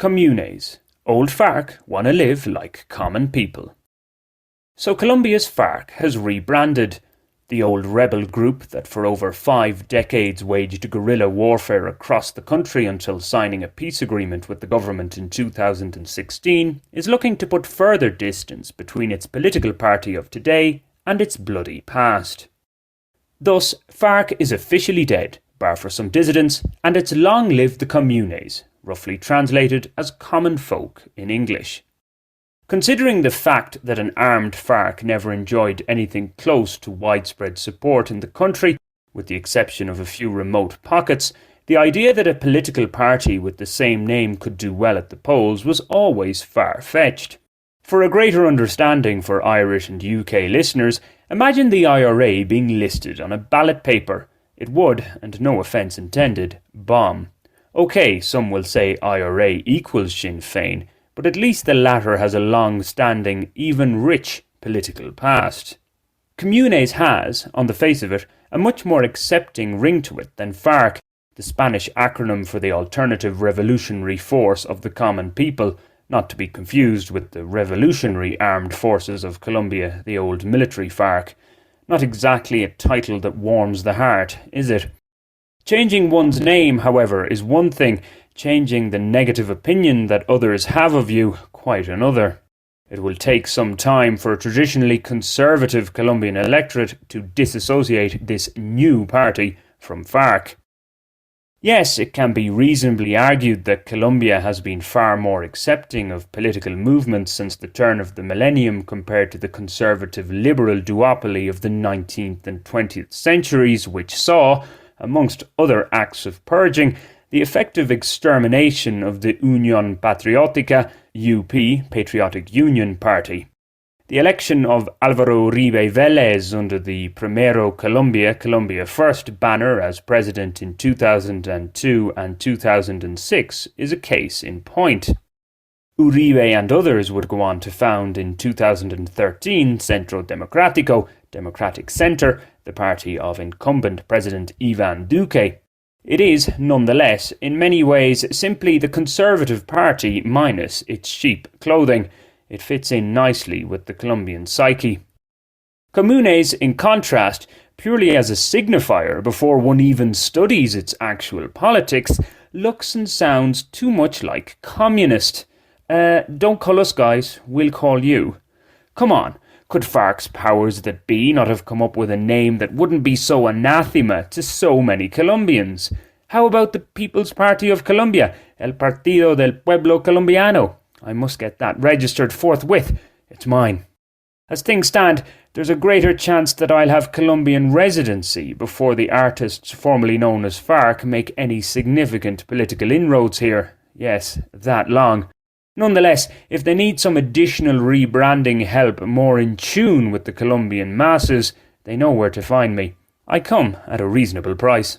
Comunes. Old Farc wanna live like common people. So Colombia's Farc has rebranded. The old rebel group that for over 5 decades waged guerrilla warfare across the country until signing a peace agreement with the government in 2016 is looking to put further distance between its political party of today and its bloody past. Thus, Farc is officially dead, bar for some dissidents, and it's long live the Comunes, roughly translated as common folk in English. Considering the fact that an armed Farc never enjoyed anything close to widespread support in the country, with the exception of a few remote pockets, the idea that a political party with the same name could do well at the polls was always far-fetched. For a greater understanding for Irish and UK listeners, imagine the IRA being listed on a ballot paper. It would, and no offence intended, bomb. OK, some will say IRA equals Sinn Féin, but at least the latter has a long-standing, even rich, political past. Comunes has, on the face of it, a much more accepting ring to it than Farc, the Spanish acronym for the Alternative Revolutionary Force of the Common People, not to be confused with the Revolutionary Armed Forces of Colombia, the old military Farc. Not exactly a title that warms the heart, is it? Changing one's name, however, is one thing. Changing the negative opinion that others have of you, quite another. It will take some time for a traditionally conservative Colombian electorate to disassociate this new party from Farc. Yes, it can be reasonably argued that Colombia has been far more accepting of political movements since the turn of the millennium compared to the conservative-liberal duopoly of the 19th and 20th centuries, which saw, amongst other acts of purging, the effective extermination of the Unión Patriótica (UP, Patriotic Union Party. The election of Álvaro Uribe Vélez under the Primero Colombia, Colombia First banner as president in 2002 and 2006 is a case in point. Uribe and others would go on to found in 2013 Centro Democrático, Democratic Centre, the party of incumbent President Iván Duque. It is, nonetheless, in many ways simply the Conservative Party minus its cheap clothing. It fits in nicely with the Colombian psyche. Comunes, in contrast, purely as a signifier before one even studies its actual politics, looks and sounds too much like communist. Don't call us guys, we'll call you. Come on, could Farc's powers that be not have come up with a name that wouldn't be so anathema to so many Colombians? How about the People's Party of Colombia, El Partido del Pueblo Colombiano? I must get that registered forthwith. It's mine. As things stand, there's a greater chance that I'll have Colombian residency before the artists formerly known as Farc make any significant political inroads here. Yes, that long. Nonetheless, if they need some additional rebranding help more in tune with the Colombian masses, they know where to find me. I come at a reasonable price.